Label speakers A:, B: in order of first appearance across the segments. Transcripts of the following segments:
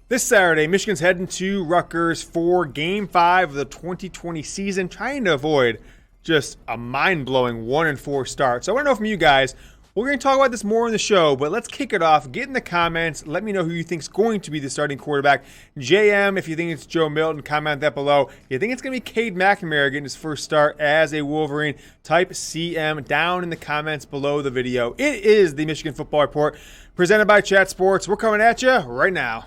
A: This Saturday, Michigan's heading to Rutgers for Game 5 of the 2020 season, trying to avoid just a mind-blowing 1-4 start. So I want to know from you guys. We're going to talk about this more in the show, but let's kick it off. Get in the comments. Let me know who you think is going to be the starting quarterback. JM, if you think it's Joe Milton, comment that below. If you think it's going to be Cade McNamara getting his first start as a Wolverine, type CM down in the comments below the video. It is the Michigan Football Report presented by Chat Sports. We're coming at you right now.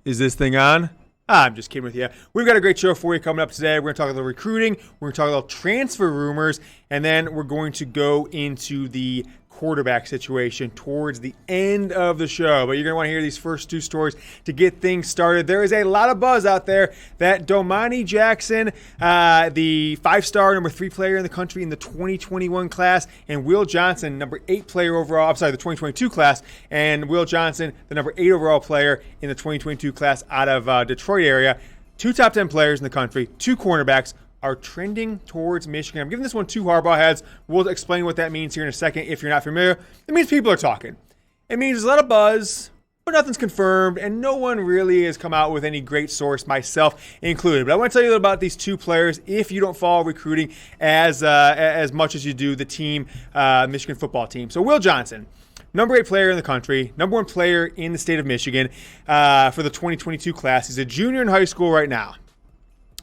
A: Is this thing on? I'm just kidding with you. We've got a great show for you coming up today. We're going to talk about recruiting. We're going to talk about transfer rumors. And then we're going to go into the quarterback situation towards the end of the show. But you're going to want to hear these first two stories to get things started. There is a lot of buzz out there that Domani Jackson, the 5-star number 3 player in the country in the 2021 class, and Will Johnson, number 8 player overall, the 2022 class, and Will Johnson, the number 8 overall player in the 2022 class out of Detroit area. 2 top 10 players in the country, 2 cornerbacks, are trending towards Michigan. I'm giving this one 2 Harbaugh heads. We'll explain what that means here in a second if you're not familiar. It means people are talking. It means there's a lot of buzz, but nothing's confirmed, and no one really has come out with any great source, myself included. But I want to tell you a little about these 2 players if you don't follow recruiting as much as you do the team, Michigan football team. So Will Johnson, number 8 player in the country, number 1 player in the state of Michigan for the 2022 class. He's a junior in high school right now.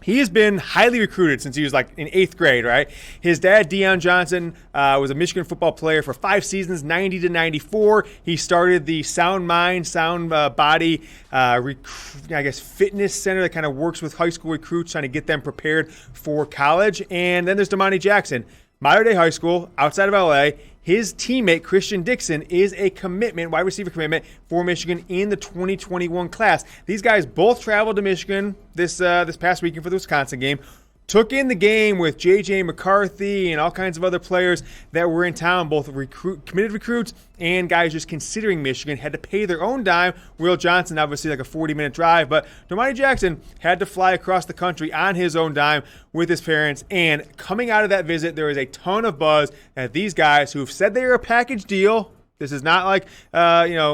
A: He has been highly recruited since he was like in 8th grade, right? His dad, Deon Johnson, was a Michigan football player for 5 seasons, 90 to 94. He started the Sound Mind, Sound Body, fitness center that kind of works with high school recruits, trying to get them prepared for college. And then there's Domani Jackson, Mater Dei High School, outside of LA. His teammate, Christian Dixon, is a commitment, wide receiver commitment for Michigan in the 2021 class. These guys both traveled to Michigan this past weekend for the Wisconsin game. Took in the game with J.J. McCarthy and all kinds of other players that were in town, both committed recruits and guys just considering Michigan, had to pay their own dime. Will Johnson, obviously like a 40-minute drive, but Domani Jackson had to fly across the country on his own dime with his parents. And coming out of that visit, there is a ton of buzz that these guys who've said they are a package deal. This is not like,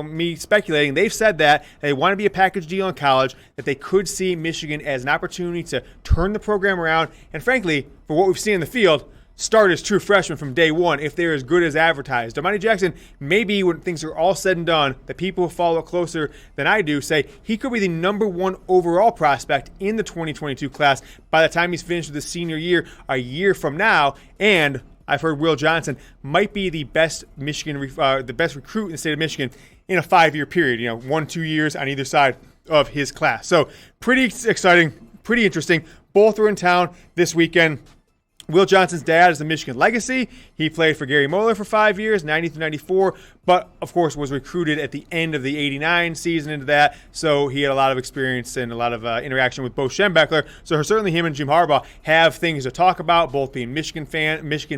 A: me speculating. They've said that they want to be a package deal in college, that they could see Michigan as an opportunity to turn the program around. And frankly, for what we've seen in the field, start as true freshmen from day one if they're as good as advertised. Domani Jackson, maybe when things are all said and done, the people who follow it closer than I do say he could be the number 1 overall prospect in the 2022 class by the time he's finished with his senior year a year from now. And I've heard Will Johnson might be the best the best recruit in the state of Michigan in a 5-year period. 1-2 years on either side of his class. So pretty exciting, pretty interesting. Both are in town this weekend. Will Johnson's dad is the Michigan legacy. He played for Gary Moeller for 5 years, 90 through 94, but of course was recruited at the end of the 89 season into that. So he had a lot of experience and a lot of interaction with Bo Schembechler. So certainly him and Jim Harbaugh have things to talk about, both being Michigan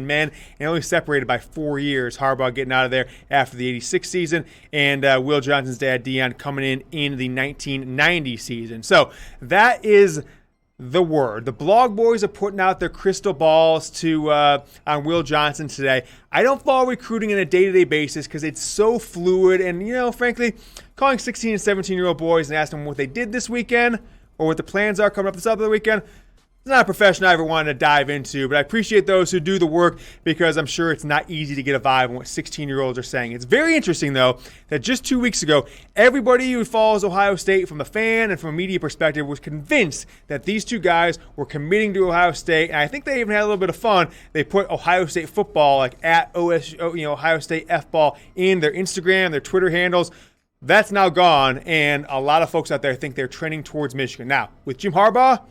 A: men, and only separated by 4 years. Harbaugh getting out of there after the 86 season, and Will Johnson's dad, Deon, coming in the 1990 season. So that is the word. The blog boys are putting out their crystal balls on Will Johnson today. I don't follow recruiting on a day-to-day basis because it's so fluid. And, frankly, calling 16 and 17-year-old boys and asking them what they did this weekend or what the plans are coming up this other weekend, it's not a profession I ever wanted to dive into, but I appreciate those who do the work because I'm sure it's not easy to get a vibe on what 16-year-olds are saying. It's very interesting, though, that just 2 weeks ago, everybody who follows Ohio State from a fan and from a media perspective was convinced that these 2 guys were committing to Ohio State, and I think they even had a little bit of fun. They put Ohio State football, like at Ohio State F-ball, in their Instagram, their Twitter handles. That's now gone, and a lot of folks out there think they're trending towards Michigan. Now, with Jim Harbaugh,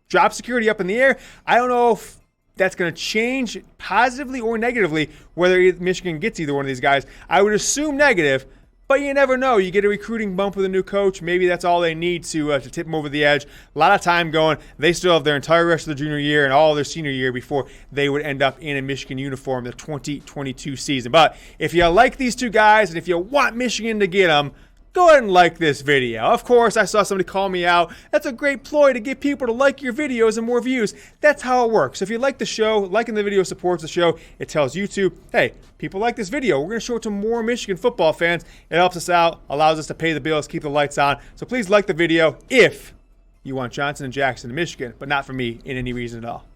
A: job security up in the air, I don't know if that's going to change positively or negatively whether Michigan gets either one of these guys. I would assume negative, but you never know. You get a recruiting bump with a new coach. Maybe that's all they need to tip them over the edge. A lot of time going. They still have their entire rest of the junior year and all their senior year before they would end up in a Michigan uniform the 2022 season. But if you like these 2 guys and if you want Michigan to get them, go ahead and like this video. Of course, I saw somebody call me out. That's a great ploy to get people to like your videos and more views. That's how it works. If you like the show, liking the video supports the show. It tells YouTube, hey, people like this video. We're going to show it to more Michigan football fans. It helps us out, allows us to pay the bills, keep the lights on. So please like the video if you want Johnson and Jackson in Michigan, but not for me in any reason at all.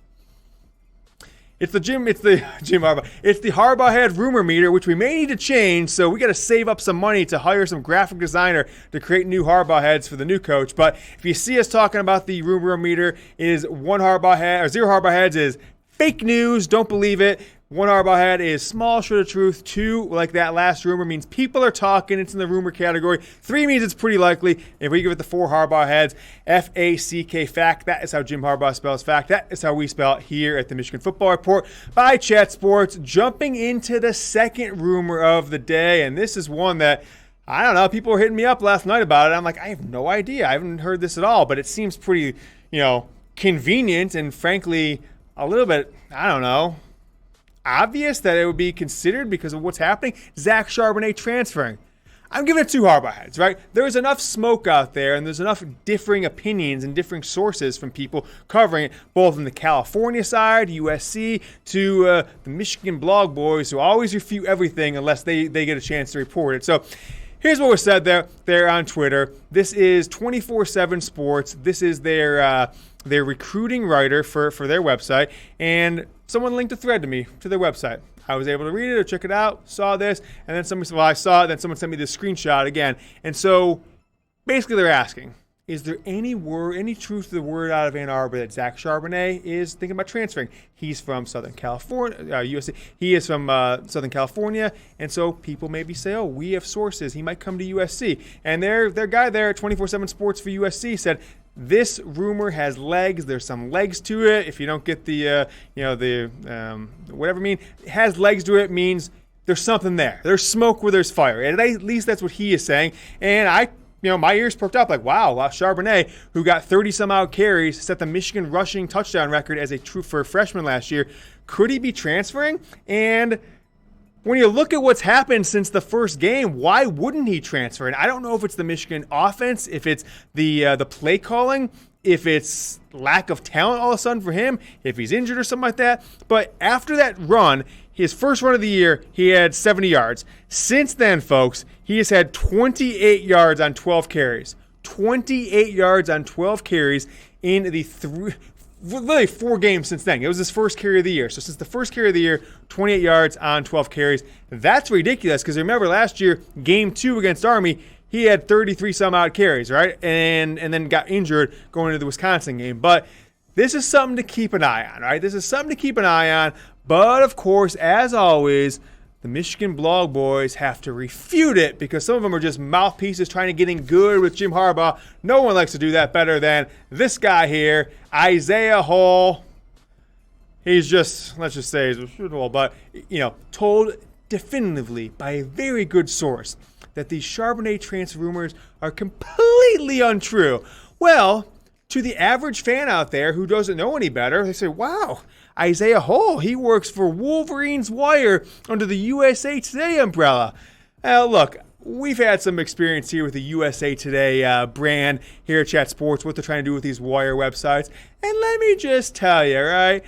A: It's the Jim Harbaugh. It's the Harbaugh head rumor meter, which we may need to change. So we got to save up some money to hire some graphic designer to create new Harbaugh heads for the new coach. But if you see us talking about the rumor meter, is one Harbaugh head or zero Harbaugh heads is fake news. Don't believe it. One Harbaugh head is small shred of truth. 2, like that last rumor, means people are talking. It's in the rumor category. 3 means it's pretty likely. If we give it the 4 Harbaugh heads, F-A-C-K, fact. That is how Jim Harbaugh spells fact. That is how we spell it here at the Michigan Football Report by Chat Sports. Jumping into the second rumor of the day, and this is one that, I don't know, people were hitting me up last night about it. I'm like, I have no idea. I haven't heard this at all, but it seems pretty, convenient and frankly a little bit, I don't know, obvious that it would be considered because of what's happening. Zach Charbonnet transferring. I'm giving it 2 Harbaugh heads, right? There's enough smoke out there and there's enough differing opinions and differing sources from people covering it, both on the California side, USC, to the Michigan blog boys who always refute everything unless they get a chance to report it. So here's what was said there on Twitter. This is 24/7 Sports. This is their recruiting writer for their website, and someone linked a thread to me to their website. I was able to read it or check it out, saw this, and then somebody said, well, I saw it, then someone sent me this screenshot again. And so basically they're asking, is there any truth to the word out of Ann Arbor that Zach Charbonnet is thinking about transferring? He's from Southern California, USC. He is from Southern California, and so people maybe say, oh, we have sources. He might come to USC. And their guy there at 24/7 Sports for USC said, this rumor has legs. There's some legs to it. If you don't get the whatever mean, it has legs to it means there's something there. There's smoke where there's fire. And at least that's what he is saying. And my ears perked up like, wow, Charbonnet, who got 30-some-odd carries, set the Michigan rushing touchdown record as for a freshman last year. Could he be transferring? And when you look at what's happened since the first game, why wouldn't he transfer? And I don't know if it's the Michigan offense, if it's the play calling, if it's lack of talent all of a sudden for him, if he's injured or something like that. But after that run, his first run of the year, he had 70 yards. Since then, folks, he has had 28 yards on 12 carries. 28 yards on 12 carries in the literally 4 games since then. It was his first carry of the year. So since the first carry of the year, 28 yards on 12 carries. That's ridiculous because remember last year, game 2 against Army, he had 33-some-odd carries, right? And then got injured going into the Wisconsin game. But this is something to keep an eye on, right? This is something to keep an eye on. But, of course, as always, the Michigan blog boys have to refute it because some of them are just mouthpieces trying to get in good with Jim Harbaugh. No one likes to do that better than this guy here, Isaiah Hall. He's just, let's just say, but, told definitively by a very good source that these Charbonnet transfer rumors are completely untrue. Well, to the average fan out there who doesn't know any better, they say, wow, Isaiah Hall, he works for Wolverines Wire under the USA Today umbrella. Look, we've had some experience here with the USA Today brand here at Chat Sports, what they're trying to do with these Wire websites. And let me just tell you, right,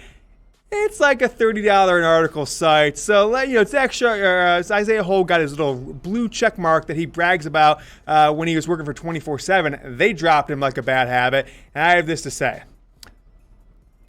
A: it's like a $30 an article site. So, Isaiah Hall got his little blue check mark that he brags about when he was working for 24/7. They dropped him like a bad habit. And I have this to say.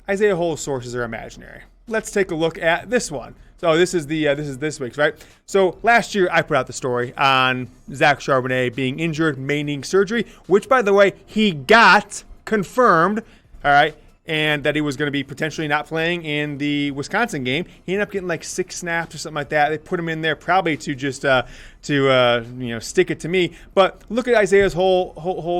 A: Isaiah Hall's sources are imaginary. Let's take a look at this one. So this is this week's, right? So last year I put out the story on Zach Charbonnet being injured, may need surgery, which by the way he got confirmed. All right. And that he was going to be potentially not playing in the Wisconsin game. He ended up getting like 6 snaps or something like that. They put him in there probably to just stick it to me. But look at Isaiah's whole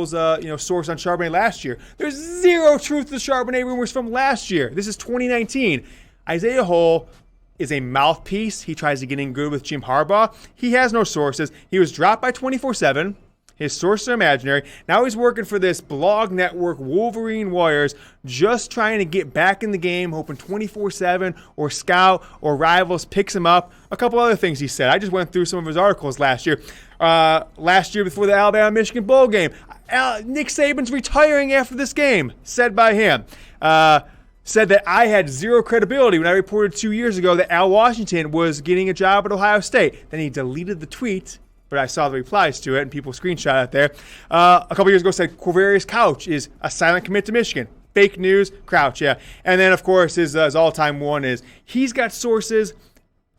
A: source on Charbonnet last year. There's zero truth to the Charbonnet rumors from last year. This is 2019. Isaiah Hall is a mouthpiece. He tries to get in good with Jim Harbaugh. He has no sources. He was dropped by 24/7. His sources are imaginary. Now he's working for this blog network, Wolverine Warriors, just trying to get back in the game, hoping 24/7 or Scout or Rivals picks him up. A couple other things he said. I just went through some of his articles last year. Last year before the Alabama-Michigan bowl game. Nick Saban's retiring after this game, said by him. Said that I had zero credibility when I reported 2 years ago that Al Washington was getting a job at Ohio State. Then he deleted the tweet, but I saw the replies to it, and people screenshot it there. A couple years ago said Quavarius Couch is a silent commit to Michigan. Fake news, Crouch, yeah. And then, of course, his all-time one is he's got sources,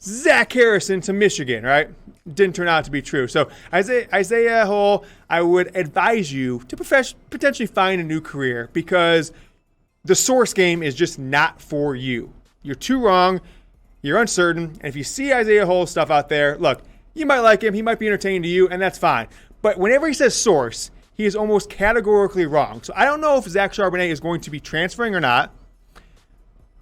A: Zach Harrison to Michigan, right? Didn't turn out to be true. So Isaiah Hull, I would advise you to potentially find a new career because the source game is just not for you. You're too wrong. You're uncertain. And if you see Isaiah Hull's stuff out there, look, you might like him. He might be entertaining to you, and that's fine. But whenever he says source, he is almost categorically wrong. So I don't know if Zach Charbonnet is going to be transferring or not.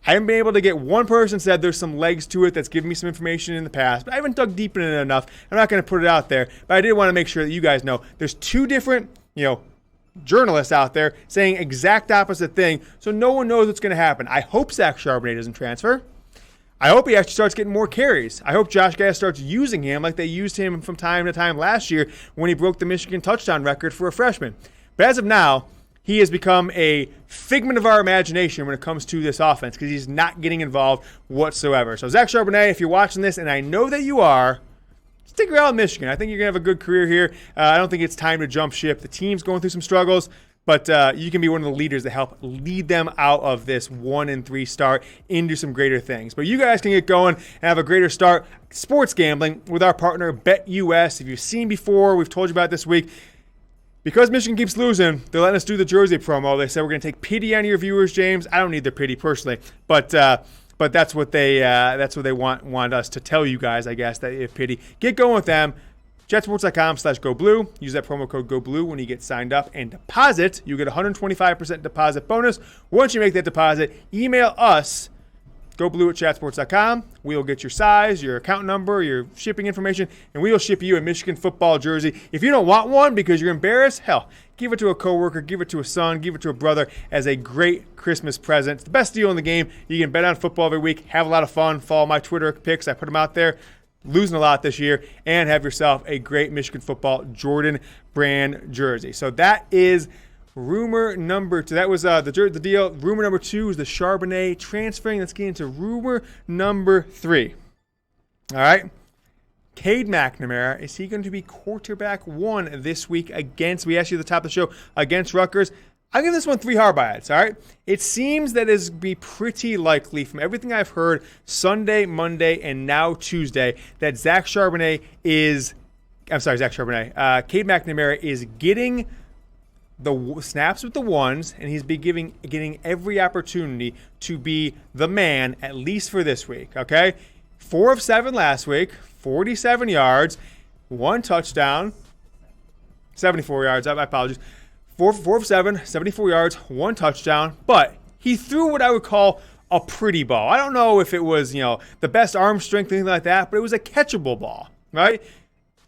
A: I haven't been able to get one person said there's some legs to it that's given me some information in the past, but I haven't dug deep in it enough. I'm not going to put it out there, but I did want to make sure that you guys know there's two different, journalists out there saying exact opposite thing, so no one knows what's going to happen. I hope Zach Charbonnet doesn't transfer. I hope he actually starts getting more carries. I hope Josh Gattis starts using him like they used him from time to time last year when he broke the Michigan touchdown record for a freshman. But as of now, he has become a figment of our imagination when it comes to this offense because he's not getting involved whatsoever. So Zach Charbonnet, if you're watching this, and I know that you are, stick around Michigan. I think you're going to have a good career here. I don't think it's time to jump ship. The team's going through some struggles. But you can be one of the leaders that help lead them out of this 1-3 start into some greater things. But you guys can get going and have a greater start sports gambling with our partner BetUS. If you've seen before, we've told you about this week. Because Michigan keeps losing, they're letting us do the jersey promo. They said we're going to take pity on your viewers, James. I don't need their pity personally, but that's what they want us to tell you guys. I guess that if pity, get going with them. Jetsports.com/GoBlue. Use that promo code GoBlue when you get signed up and deposit. You get a 125% deposit bonus. Once you make that deposit, email us, GoBlue@chatsports.com. We'll get your size, your account number, your shipping information, and we'll ship you a Michigan football jersey. If you don't want one because you're embarrassed, hell, give it to a coworker, give it to a son, give it to a brother as a great Christmas present. It's the best deal in the game. You can bet on football every week, have a lot of fun, follow my Twitter picks. I put them out there. Losing a lot this year, and have yourself a great Michigan football Jordan brand jersey. So that is rumor number 2. That was the deal. Rumor number 2 is the Charbonnet transferring. Let's get into rumor number 3. All right. Cade McNamara, is he going to be quarterback 1 this week against, we asked you at the top of the show, against Rutgers? I'll give this one 3 hard odds, all right? It seems that it's be pretty likely from everything I've heard Sunday, Monday, and now Tuesday that Cade McNamara is getting the snaps with the ones, and he's getting every opportunity to be the man, at least for this week, okay? 4 of 7 last week, 47 yards, 1 touchdown, 74 yards, I apologize. 4 of 7, 74 yards, 1 touchdown, but he threw what I would call a pretty ball. I don't know if it was, the best arm strength, anything like that, but it was a catchable ball, right?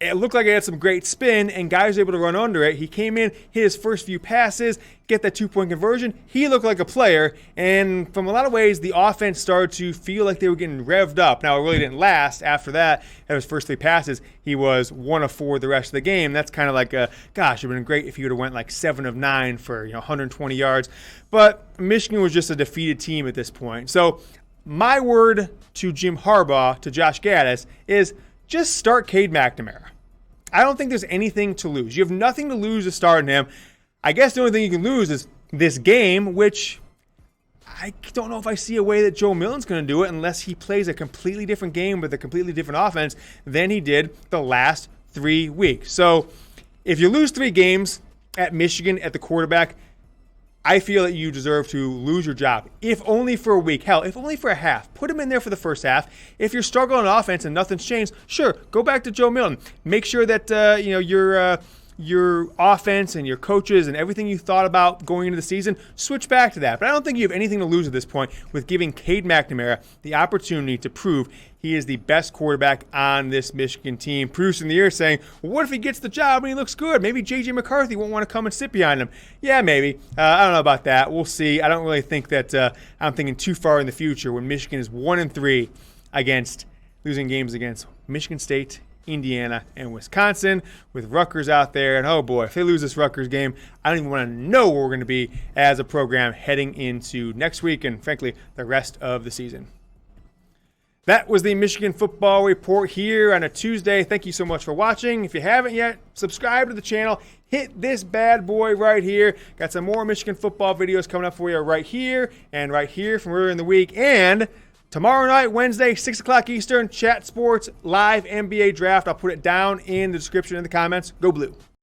A: It looked like it had some great spin, and guys were able to run under it. He came in, hit his first few passes, get that 2-point conversion. He looked like a player, and from a lot of ways, the offense started to feel like they were getting revved up. Now, it really didn't last. After that, at his first 3 passes, he was 1 of 4 the rest of the game. That's kind of like, it would have been great if he would have went like 7 of 9 for 120 yards. But Michigan was just a defeated team at this point. So my word to Jim Harbaugh, to Josh Gattis, is just start Cade McNamara. I don't think there's anything to lose. You have nothing to lose to starting him. I guess the only thing you can lose is this game, which I don't know if I see a way that Joe Milton's going to do it unless he plays a completely different game with a completely different offense than he did the last 3 weeks. So if you lose 3 games at Michigan at the quarterback, I feel that you deserve to lose your job, if only for a week. Hell, if only for a half. Put him in there for the first half. If you're struggling on offense and nothing's changed, sure, go back to Joe Milton. Make sure that your offense and your coaches and everything you thought about going into the season, switch back to that. But I don't think you have anything to lose at this point with giving Cade McNamara the opportunity to prove he is the best quarterback on this Michigan team. Producing the year saying, well, what if he gets the job and he looks good? Maybe J.J. McCarthy won't want to come and sit behind him. Yeah, maybe. I don't know about that. We'll see. I don't really think that I'm thinking too far in the future when Michigan is 1-3 against losing games against Michigan State, Indiana, and Wisconsin, with Rutgers out there. And oh boy, if they lose this Rutgers game, I don't even want to know where we're going to be as a program heading into next week and, frankly, the rest of the season. That was the Michigan Football Report here on a Tuesday. Thank you so much for watching. If you haven't yet, subscribe to the channel. Hit this bad boy right here. Got some more Michigan football videos coming up for you right here and right here from earlier in the week. And tomorrow night, Wednesday, 6 o'clock Eastern, Chat Sports live NBA draft. I'll put it down in the description in the comments. Go Blue.